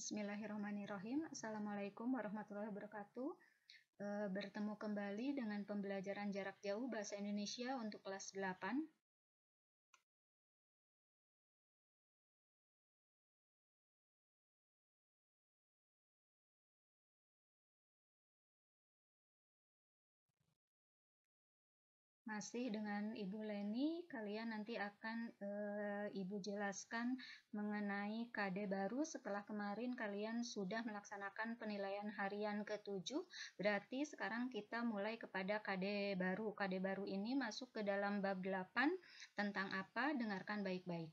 Bismillahirrahmanirrahim. Assalamualaikum warahmatullahi wabarakatuh. Bertemu kembali dengan pembelajaran jarak jauh Bahasa Indonesia untuk kelas 8. Masih dengan Ibu Leni, kalian nanti akan Ibu jelaskan mengenai KD baru setelah kemarin kalian sudah melaksanakan penilaian harian ke-7. Berarti sekarang kita mulai kepada KD baru. KD baru ini masuk ke dalam bab 8 tentang apa? Dengarkan baik-baik.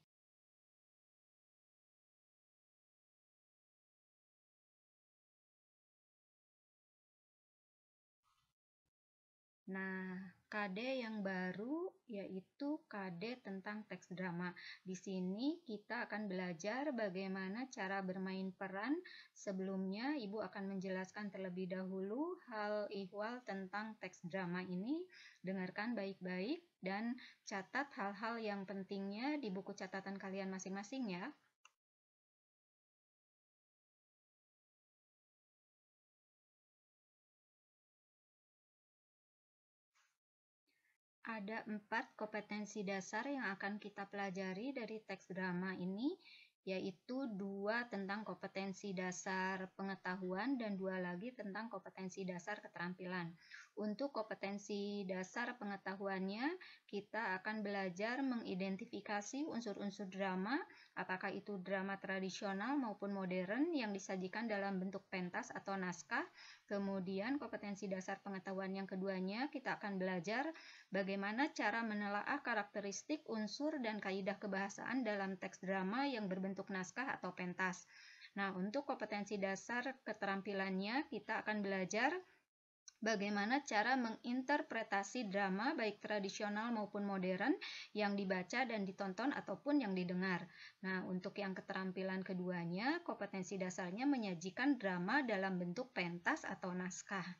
Nah, KD yang baru yaitu KD tentang teks drama. Di sini kita akan belajar bagaimana cara bermain peran. Sebelumnya, Ibu akan menjelaskan terlebih dahulu hal ihwal tentang teks drama ini. Dengarkan baik-baik dan catat hal-hal yang pentingnya di buku catatan kalian masing-masing ya. Ada 4 kompetensi dasar yang akan kita pelajari dari teks drama ini, yaitu 2 tentang kompetensi dasar pengetahuan dan 2 lagi tentang kompetensi dasar keterampilan. Untuk kompetensi dasar pengetahuannya, kita akan belajar mengidentifikasi unsur-unsur drama, apakah itu drama tradisional maupun modern yang disajikan dalam bentuk pentas atau naskah. Kemudian kompetensi dasar pengetahuan yang keduanya, kita akan belajar bagaimana cara menelaah karakteristik unsur dan kaidah kebahasaan dalam teks drama yang berbentuk naskah atau pentas. Nah, untuk kompetensi dasar keterampilannya, kita akan belajar bagaimana cara menginterpretasi drama baik tradisional maupun modern yang dibaca dan ditonton ataupun yang didengar. Nah, untuk yang keterampilan keduanya, kompetensi dasarnya menyajikan drama dalam bentuk pentas atau naskah.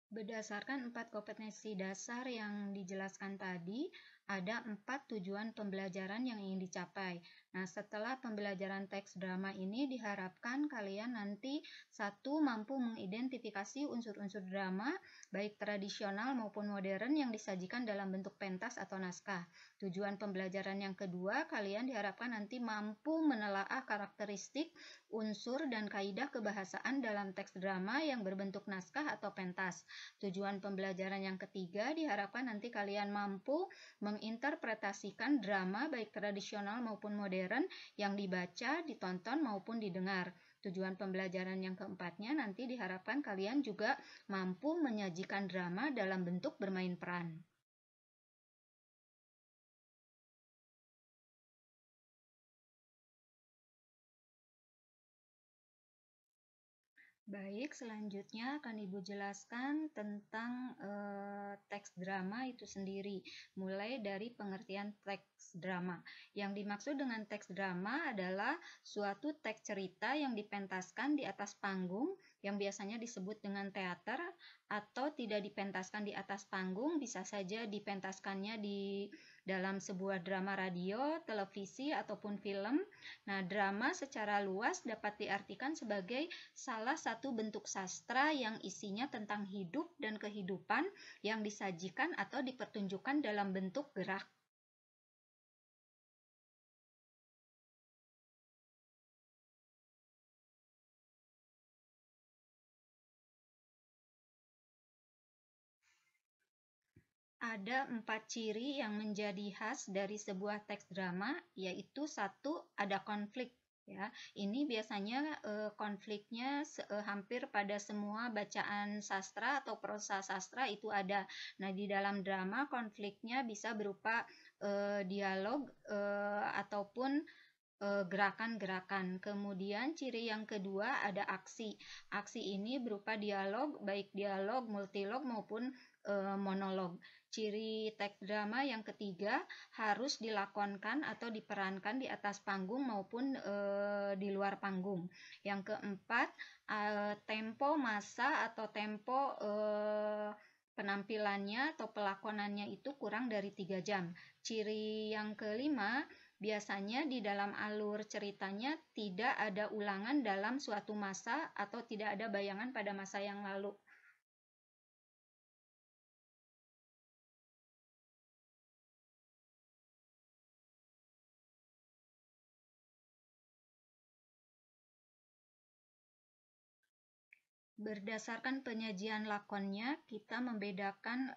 Berdasarkan 4 kompetensi dasar yang dijelaskan tadi, ada 4 tujuan pembelajaran yang ingin dicapai. Nah, setelah pembelajaran teks drama ini diharapkan kalian nanti 1. mampu mengidentifikasi unsur-unsur drama, baik tradisional maupun modern yang disajikan dalam bentuk pentas atau naskah. Tujuan pembelajaran yang kedua, kalian diharapkan nanti mampu menelaah karakteristik, unsur, dan kaidah kebahasaan dalam teks drama yang berbentuk naskah atau pentas. Tujuan pembelajaran yang ketiga diharapkan nanti kalian mampu menginterpretasikan drama baik tradisional maupun modern yang dibaca, ditonton maupun didengar. Tujuan pembelajaran yang keempatnya nanti diharapkan kalian juga mampu menyajikan drama dalam bentuk bermain peran. Baik, selanjutnya akan Ibu jelaskan tentang teks drama itu sendiri, mulai dari pengertian teks drama. Yang dimaksud dengan teks drama adalah suatu teks cerita yang dipentaskan di atas panggung, yang biasanya disebut dengan teater, atau tidak dipentaskan di atas panggung, bisa saja dipentaskannya di dalam sebuah drama radio, televisi, ataupun film. Nah, drama secara luas dapat diartikan sebagai salah satu bentuk sastra yang isinya tentang hidup dan kehidupan yang disajikan atau dipertunjukkan dalam bentuk gerak. Ada 4 ciri yang menjadi khas dari sebuah teks drama, yaitu 1, ada konflik. Ya, ini biasanya konfliknya hampir pada semua bacaan sastra atau prosa sastra itu ada. Nah, di dalam drama konfliknya bisa berupa dialog ataupun gerakan-gerakan. Kemudian ciri yang kedua ada aksi. Aksi ini berupa dialog, baik dialog, multilog maupun monolog. Ciri teks drama yang ketiga, harus dilakonkan atau diperankan di atas panggung maupun di luar panggung. Yang keempat, tempo masa atau tempo penampilannya atau pelakonannya itu kurang dari 3 jam. Ciri yang kelima, biasanya di dalam alur ceritanya tidak ada ulangan dalam suatu masa atau tidak ada bayangan pada masa yang lalu. Berdasarkan penyajian lakonnya, kita membedakan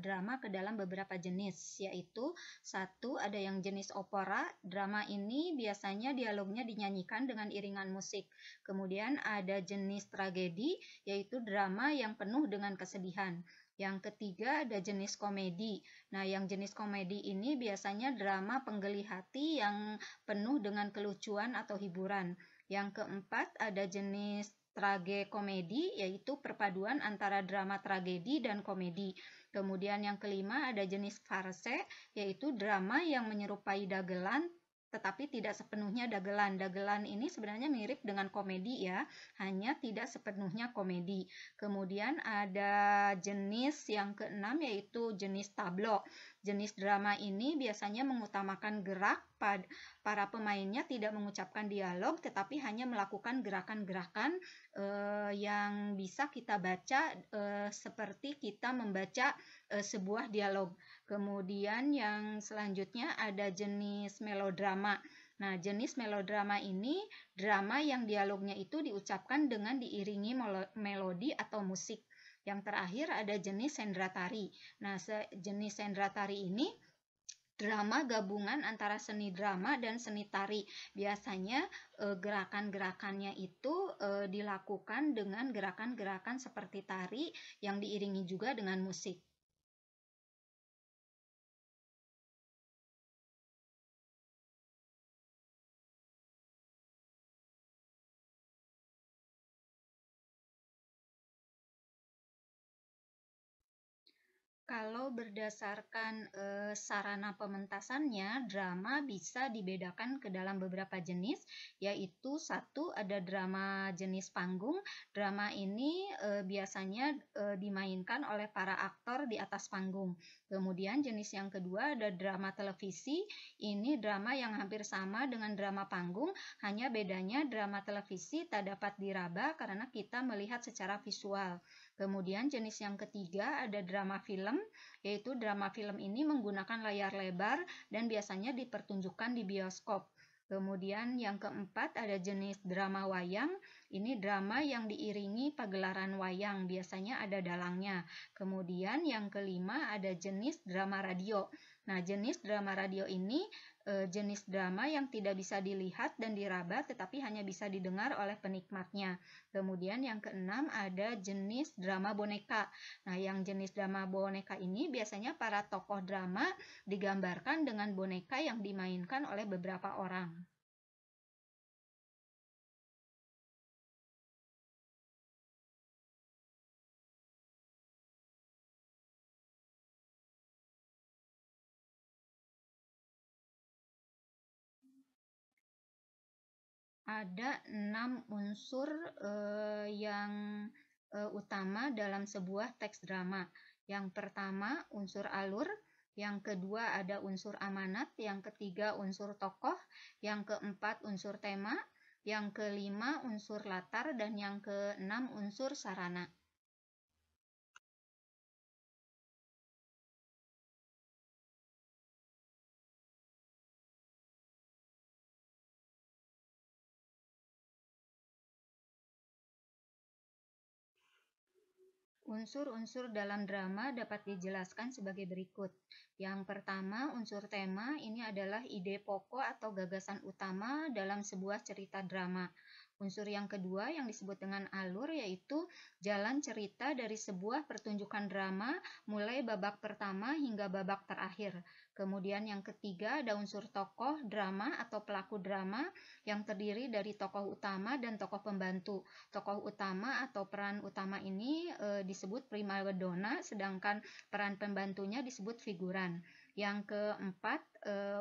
drama ke dalam beberapa jenis, yaitu satu, ada yang jenis opera. Drama ini biasanya dialognya dinyanyikan dengan iringan musik. Kemudian ada jenis tragedi, yaitu drama yang penuh dengan kesedihan. Yang ketiga ada jenis komedi. Nah, yang jenis komedi ini biasanya drama penggeli hati yang penuh dengan kelucuan atau hiburan. Yang keempat ada jenis tragekomedi, yaitu perpaduan antara drama tragedi dan komedi. Kemudian yang kelima ada jenis farse, yaitu drama yang menyerupai dagelan tetapi tidak sepenuhnya dagelan. Dagelan ini sebenarnya mirip dengan komedi ya, hanya tidak sepenuhnya komedi. Kemudian ada jenis yang keenam, yaitu jenis tablo. Jenis drama ini biasanya mengutamakan gerak, para pemainnya tidak mengucapkan dialog tetapi hanya melakukan gerakan-gerakan yang bisa kita baca seperti kita membaca sebuah dialog. Kemudian yang selanjutnya ada jenis melodrama. Nah, jenis melodrama ini drama yang dialognya itu diucapkan dengan diiringi melodi atau musik. Yang terakhir ada jenis sendratari. Nah, jenis sendratari ini drama gabungan antara seni drama dan seni tari. Biasanya gerakan-gerakannya itu dilakukan dengan gerakan-gerakan seperti tari yang diiringi juga dengan musik. Kalau berdasarkan sarana pementasannya, drama bisa dibedakan ke dalam beberapa jenis, yaitu satu, ada drama jenis panggung. Drama ini biasanya dimainkan oleh para aktor di atas panggung. Kemudian jenis yang kedua ada drama televisi. Ini drama yang hampir sama dengan drama panggung, hanya bedanya drama televisi tak dapat diraba karena kita melihat secara visual. Kemudian jenis yang ketiga ada drama film, yaitu drama film ini menggunakan layar lebar dan biasanya dipertunjukkan di bioskop. Kemudian yang keempat ada jenis drama wayang. Ini drama yang diiringi pagelaran wayang, biasanya ada dalangnya. Kemudian yang kelima ada jenis drama radio. Nah, jenis drama radio ini jenis drama yang tidak bisa dilihat dan diraba tetapi hanya bisa didengar oleh penikmatnya. Kemudian yang keenam ada jenis drama boneka. Nah, yang jenis drama boneka ini biasanya para tokoh drama digambarkan dengan boneka yang dimainkan oleh beberapa orang. Ada 6 unsur yang utama dalam sebuah teks drama. Yang pertama, unsur alur. Yang kedua, ada unsur amanat. Yang ketiga, unsur tokoh. Yang keempat, unsur tema. Yang kelima, unsur latar. Dan yang keenam, unsur sarana. Unsur-unsur dalam drama dapat dijelaskan sebagai berikut. Yang pertama, unsur tema ini adalah ide pokok atau gagasan utama dalam sebuah cerita drama. Unsur yang kedua yang disebut dengan alur yaitu jalan cerita dari sebuah pertunjukan drama mulai babak pertama hingga babak terakhir. Kemudian yang ketiga ada unsur tokoh drama atau pelaku drama yang terdiri dari tokoh utama dan tokoh pembantu. Tokoh utama atau peran utama ini disebut primadona, sedangkan peran pembantunya disebut figuran. Yang keempat,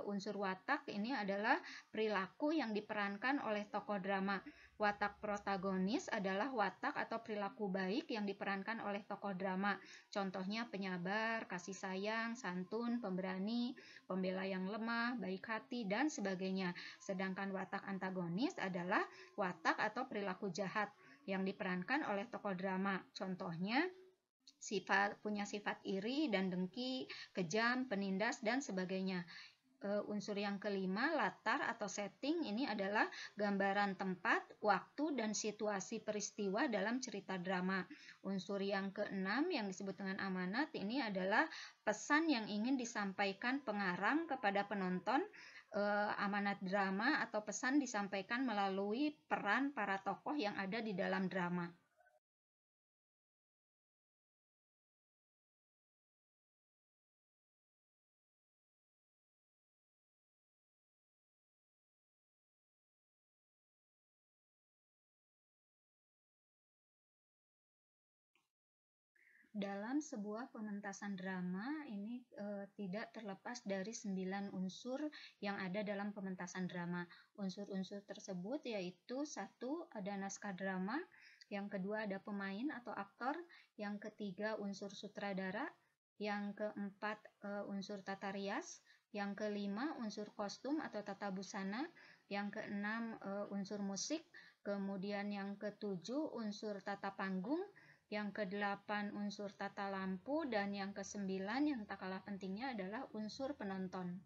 unsur watak ini adalah perilaku yang diperankan oleh tokoh drama. Watak protagonis adalah watak atau perilaku baik yang diperankan oleh tokoh drama. Contohnya penyabar, kasih sayang, santun, pemberani, pembela yang lemah, baik hati, dan sebagainya. Sedangkan watak antagonis adalah watak atau perilaku jahat yang diperankan oleh tokoh drama. Contohnya punya sifat iri dan dengki, kejam, penindas, dan sebagainya. Unsur yang kelima, latar atau setting, ini adalah gambaran tempat, waktu, dan situasi peristiwa dalam cerita drama. Unsur yang keenam yang disebut dengan amanat, ini adalah pesan yang ingin disampaikan pengarang kepada penonton. Amanat drama atau pesan disampaikan melalui peran para tokoh yang ada di dalam drama. Dalam sebuah pementasan drama ini tidak terlepas dari 9 unsur yang ada dalam pementasan drama. Unsur-unsur tersebut yaitu satu, ada naskah drama, yang kedua ada pemain atau aktor, yang ketiga unsur sutradara, yang keempat unsur tata rias, yang kelima unsur kostum atau tata busana, yang keenam unsur musik, kemudian yang ketujuh unsur tata panggung, yang kedelapan unsur tata lampu, dan yang kesembilan yang tak kalah pentingnya adalah unsur penonton.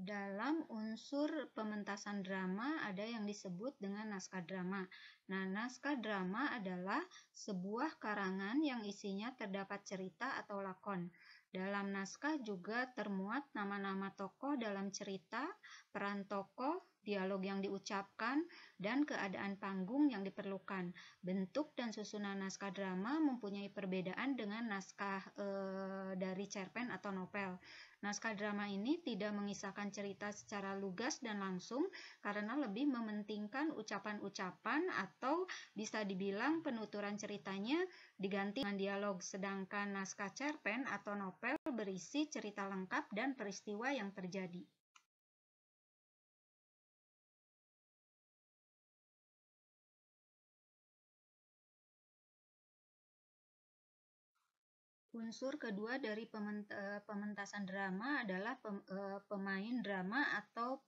Dalam unsur pementasan drama ada yang disebut dengan naskah drama. Nah, naskah drama adalah sebuah karangan yang isinya terdapat cerita atau lakon. Dalam naskah juga termuat nama-nama tokoh dalam cerita, peran tokoh, dialog yang diucapkan, dan keadaan panggung yang diperlukan. Bentuk dan susunan naskah drama mempunyai perbedaan dengan naskah dari cerpen atau novel. Naskah drama ini tidak mengisahkan cerita secara lugas dan langsung karena lebih mementingkan ucapan-ucapan atau bisa dibilang penuturan ceritanya diganti dengan dialog, sedangkan naskah cerpen atau novel berisi cerita lengkap dan peristiwa yang terjadi. Unsur kedua dari pementasan drama adalah pemain drama atau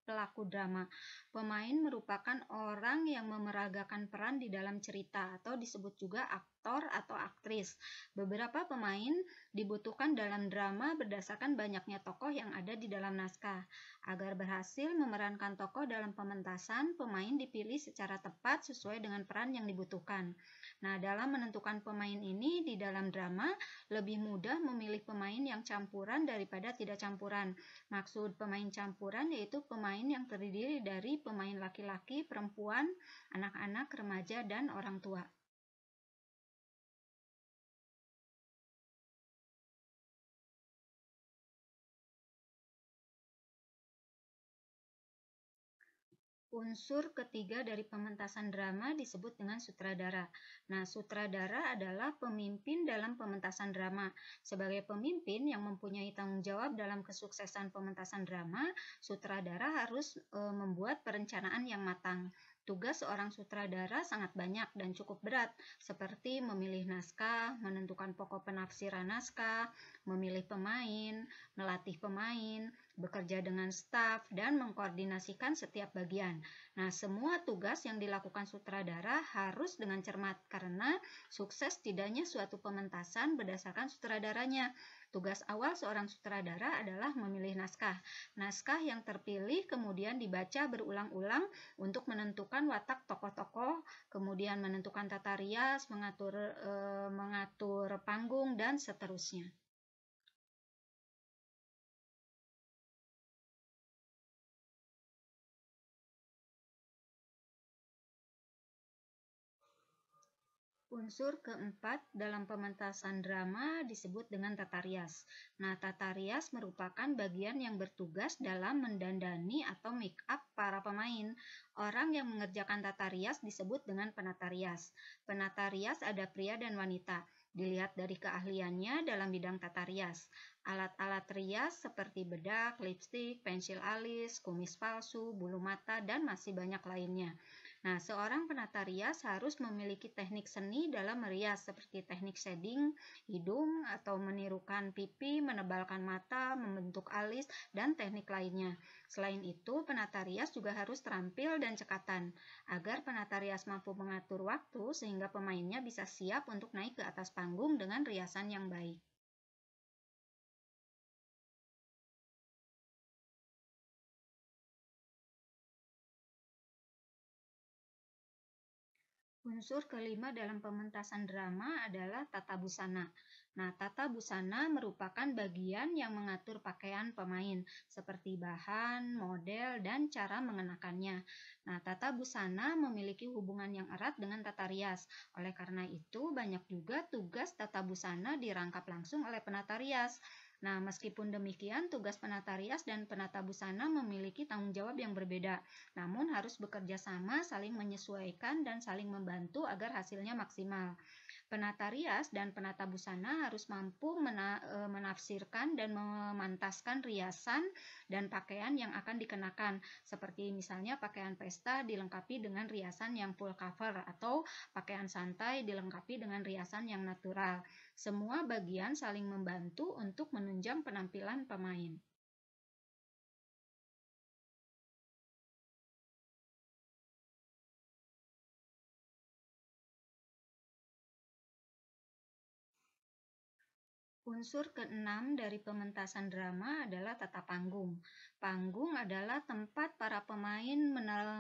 pelaku drama. Pemain merupakan orang yang memeragakan peran di dalam cerita atau disebut juga aktor atau aktris. Beberapa pemain dibutuhkan dalam drama berdasarkan banyaknya tokoh yang ada di dalam naskah. Agar berhasil memerankan tokoh dalam pementasan, pemain dipilih secara tepat sesuai dengan peran yang dibutuhkan. Nah, dalam menentukan pemain ini di dalam drama lebih mudah memilih pemain yang campuran daripada tidak campuran. Maksud pemain campuran yaitu pemain yang terdiri dari pemain laki-laki, perempuan, anak-anak, remaja, dan orang tua. Unsur ketiga dari pementasan drama disebut dengan sutradara. Nah, sutradara adalah pemimpin dalam pementasan drama. Sebagai pemimpin yang mempunyai tanggung jawab dalam kesuksesan pementasan drama, sutradara harus membuat perencanaan yang matang. Tugas seorang sutradara sangat banyak dan cukup berat, seperti memilih naskah, menentukan pokok penafsiran naskah, memilih pemain, melatih pemain, bekerja dengan staf, dan mengkoordinasikan setiap bagian. Nah, semua tugas yang dilakukan sutradara harus dengan cermat karena sukses tidaknya suatu pementasan berdasarkan sutradaranya. Tugas awal seorang sutradara adalah memilih naskah. Naskah yang terpilih kemudian dibaca berulang-ulang untuk menentukan watak tokoh-tokoh, kemudian menentukan tata rias, mengatur panggung, dan seterusnya. Unsur keempat dalam pementasan drama disebut dengan tata rias. Nah, tata rias merupakan bagian yang bertugas dalam mendandani atau make up para pemain. Orang yang mengerjakan tata rias disebut dengan penata rias. Penata rias ada pria dan wanita. Dilihat dari keahliannya dalam bidang tata rias. Alat-alat rias seperti bedak, lipstik, pensil alis, kumis palsu, bulu mata, dan masih banyak lainnya. Nah, seorang penata rias harus memiliki teknik seni dalam merias seperti teknik shading hidung atau menirukan pipi, menebalkan mata, membentuk alis, dan teknik lainnya. Selain itu, penata rias juga harus terampil dan cekatan agar penata rias mampu mengatur waktu sehingga pemainnya bisa siap untuk naik ke atas panggung dengan riasan yang baik. Unsur kelima dalam pementasan drama adalah tata busana. Nah, tata busana merupakan bagian yang mengatur pakaian pemain, seperti bahan, model, dan cara mengenakannya. Nah, tata busana memiliki hubungan yang erat dengan tata rias. Oleh karena itu, banyak juga tugas tata busana dirangkap langsung oleh penata rias. Nah, meskipun demikian, tugas penata rias dan penata busana memiliki tanggung jawab yang berbeda, namun harus bekerja sama, saling menyesuaikan, dan saling membantu agar hasilnya maksimal. Penata rias dan penata busana harus mampu menafsirkan dan memantaskan riasan dan pakaian yang akan dikenakan, seperti misalnya pakaian pesta dilengkapi dengan riasan yang full cover atau pakaian santai dilengkapi dengan riasan yang natural. Semua bagian saling membantu untuk menunjang penampilan pemain. Unsur keenam dari pementasan drama adalah tata panggung. Panggung adalah tempat para pemain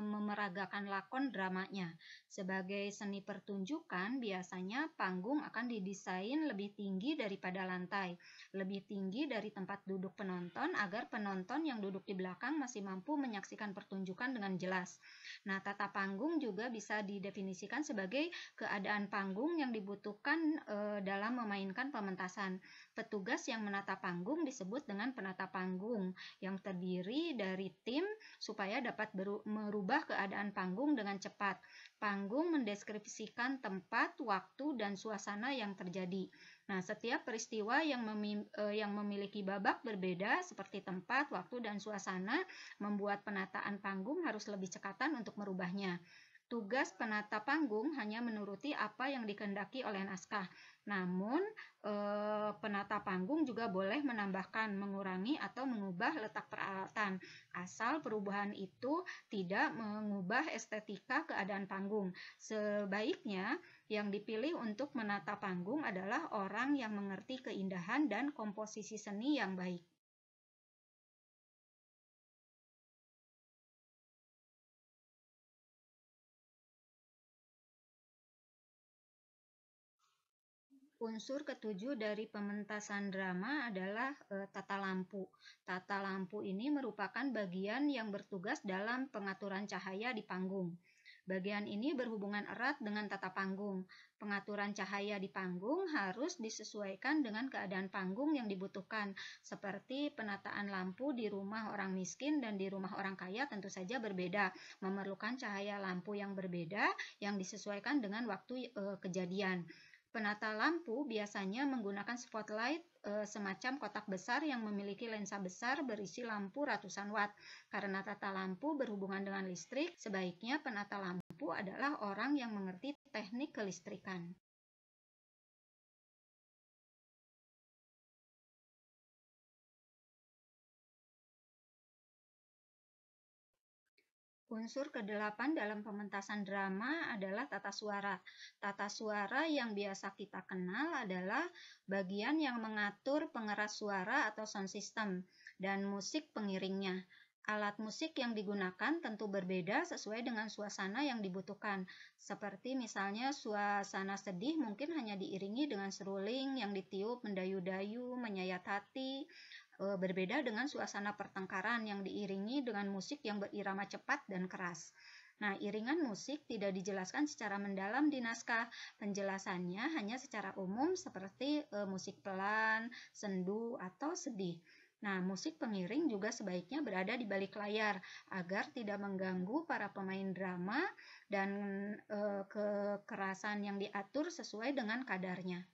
memeragakan lakon dramanya. Sebagai seni pertunjukan, biasanya panggung akan didesain lebih tinggi daripada lantai, lebih tinggi dari tempat duduk penonton agar penonton yang duduk di belakang masih mampu menyaksikan pertunjukan dengan jelas. Nah, tata panggung juga bisa didefinisikan sebagai keadaan panggung yang dibutuhkan dalam memainkan pementasan. Petugas yang menata panggung disebut dengan penata panggung, yang terdiri dari tim supaya dapat merubah keadaan panggung dengan cepat. Panggung mendeskripsikan tempat, waktu, dan suasana yang terjadi. Nah, setiap peristiwa yang memiliki babak berbeda seperti tempat, waktu, dan suasana membuat penataan panggung harus lebih cekatan untuk merubahnya. Tugas penata panggung hanya menuruti apa yang dikehendaki oleh naskah. Namun, penata panggung juga boleh menambahkan, mengurangi, atau mengubah letak peralatan, asal perubahan itu tidak mengubah estetika keadaan panggung. Sebaiknya, yang dipilih untuk menata panggung adalah orang yang mengerti keindahan dan komposisi seni yang baik. Unsur ketujuh dari pementasan drama adalah tata lampu. Tata lampu ini merupakan bagian yang bertugas dalam pengaturan cahaya di panggung. Bagian ini berhubungan erat dengan tata panggung. Pengaturan cahaya di panggung harus disesuaikan dengan keadaan panggung yang dibutuhkan, seperti penataan lampu di rumah orang miskin dan di rumah orang kaya tentu saja berbeda, memerlukan cahaya lampu yang berbeda yang disesuaikan dengan waktu kejadian. Penata lampu biasanya menggunakan spotlight semacam kotak besar yang memiliki lensa besar berisi lampu ratusan watt. Karena tata lampu berhubungan dengan listrik, sebaiknya penata lampu adalah orang yang mengerti teknik kelistrikan. Unsur kedelapan dalam pementasan drama adalah tata suara. Tata suara yang biasa kita kenal adalah bagian yang mengatur pengeras suara atau sound system dan musik pengiringnya. Alat musik yang digunakan tentu berbeda sesuai dengan suasana yang dibutuhkan. Seperti misalnya suasana sedih mungkin hanya diiringi dengan seruling yang ditiup mendayu-dayu, menyayat hati. Berbeda dengan suasana pertengkaran yang diiringi dengan musik yang berirama cepat dan keras. Nah, iringan musik tidak dijelaskan secara mendalam di naskah. Penjelasannya hanya secara umum seperti musik pelan, sendu, atau sedih. Nah, musik pengiring juga sebaiknya berada di balik layar agar tidak mengganggu para pemain drama dan kekerasan yang diatur sesuai dengan kadarnya.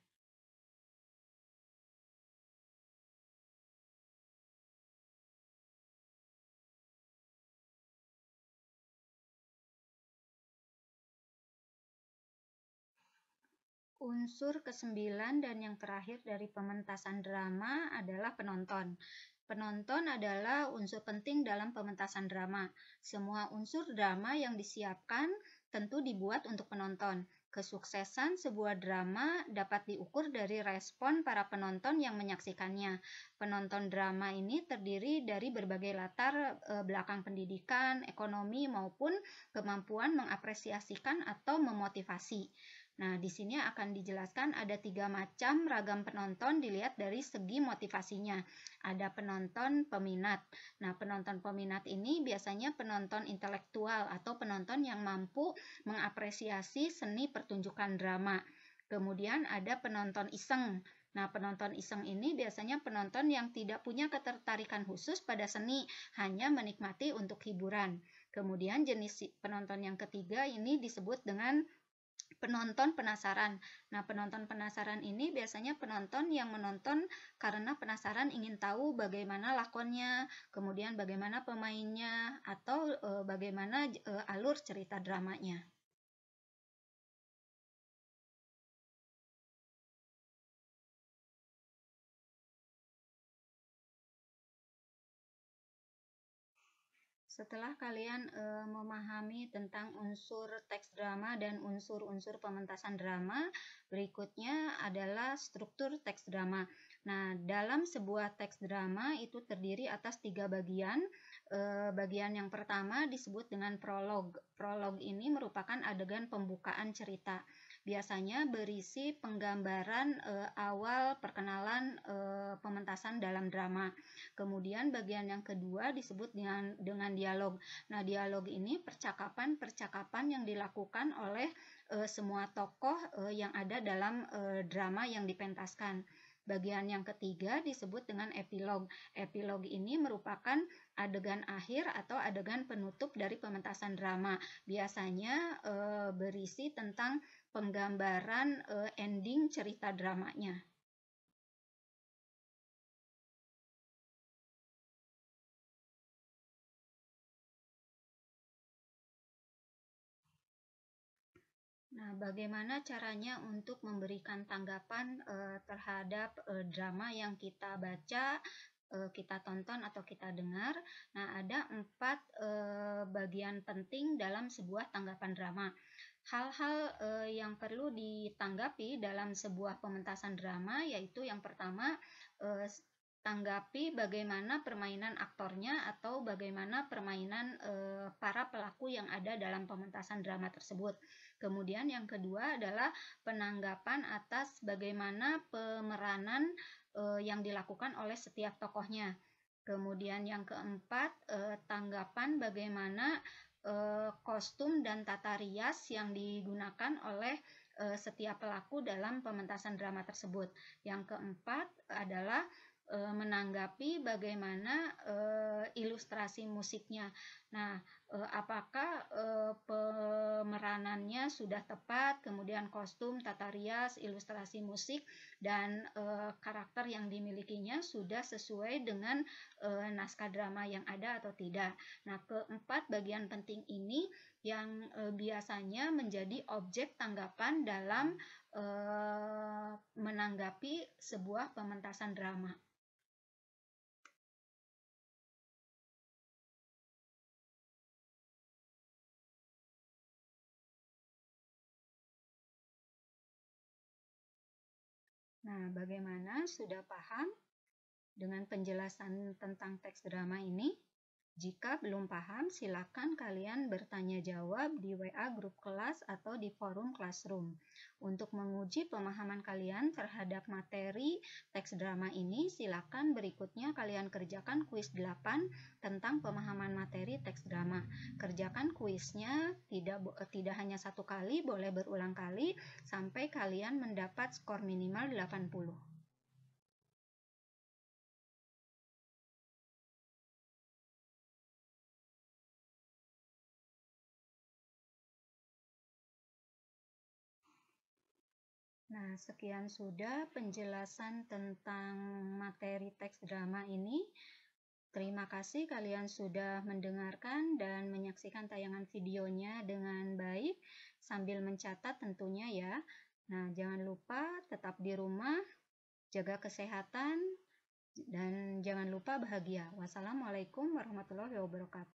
Unsur kesembilan dan yang terakhir dari pementasan drama adalah penonton. Penonton adalah unsur penting dalam pementasan drama. Semua unsur drama yang disiapkan tentu dibuat untuk penonton. Kesuksesan sebuah drama dapat diukur dari respon para penonton yang menyaksikannya. Penonton drama ini terdiri dari berbagai latar belakang pendidikan, ekonomi, maupun kemampuan mengapresiasikan atau memotivasi. Nah, di sini akan dijelaskan ada 3 macam ragam penonton dilihat dari segi motivasinya. Ada penonton peminat. Nah, penonton peminat ini biasanya penonton intelektual atau penonton yang mampu mengapresiasi seni pertunjukan drama. Kemudian ada penonton iseng. Nah, penonton iseng ini biasanya penonton yang tidak punya ketertarikan khusus pada seni, hanya menikmati untuk hiburan. Kemudian jenis penonton yang ketiga ini disebut dengan penonton penasaran. Nah, penonton penasaran ini biasanya penonton yang menonton karena penasaran ingin tahu bagaimana lakonnya, kemudian bagaimana pemainnya, atau bagaimana alur cerita dramanya. Setelah kalian memahami tentang unsur teks drama dan unsur-unsur pementasan drama, berikutnya adalah struktur teks drama. Nah, dalam sebuah teks drama itu terdiri atas 3 bagian. Bagian yang pertama disebut dengan prolog. Prolog ini merupakan adegan pembukaan cerita. Biasanya berisi penggambaran awal perkenalan pementasan dalam drama. Kemudian bagian yang kedua disebut dengan dialog. Nah, dialog ini percakapan-percakapan yang dilakukan oleh semua tokoh yang ada dalam drama yang dipentaskan. Bagian yang ketiga disebut dengan epilog. Epilog ini merupakan adegan akhir atau adegan penutup dari pementasan drama. Biasanya berisi tentang penggambaran ending cerita dramanya. Nah, bagaimana caranya untuk memberikan tanggapan terhadap drama yang kita baca, kita tonton atau kita dengar? Nah, ada 4 bagian penting dalam sebuah tanggapan drama. Hal-hal yang perlu ditanggapi dalam sebuah pementasan drama yaitu yang pertama, tanggapi bagaimana permainan aktornya atau bagaimana permainan para pelaku yang ada dalam pementasan drama tersebut. Kemudian yang kedua adalah penanggapan atas bagaimana pemeranan yang dilakukan oleh setiap tokohnya. Kemudian yang keempat, tanggapan bagaimana kostum dan tata rias yang digunakan oleh setiap pelaku dalam pementasan drama tersebut. Yang keempat adalah menanggapi bagaimana ilustrasi musiknya. Nah, apakah pemeranannya sudah tepat, kemudian kostum, tata rias, ilustrasi musik, dan karakter yang dimilikinya sudah sesuai dengan naskah drama yang ada atau tidak. Nah, keempat bagian penting ini yang biasanya menjadi objek tanggapan dalam menanggapi sebuah pementasan drama. Nah, bagaimana? Sudah paham dengan penjelasan tentang teks drama ini? Jika belum paham, silakan kalian bertanya jawab di WA grup kelas atau di forum classroom. Untuk menguji pemahaman kalian terhadap materi teks drama ini, silakan berikutnya kalian kerjakan kuis 8 tentang pemahaman materi teks drama. Kerjakan kuisnya tidak hanya satu kali, boleh berulang kali sampai kalian mendapat skor minimal 80. Nah, sekian sudah penjelasan tentang materi teks drama ini. Terima kasih kalian sudah mendengarkan dan menyaksikan tayangan videonya dengan baik sambil mencatat tentunya ya. Nah, jangan lupa tetap di rumah, jaga kesehatan, dan jangan lupa bahagia. Wassalamualaikum warahmatullahi wabarakatuh.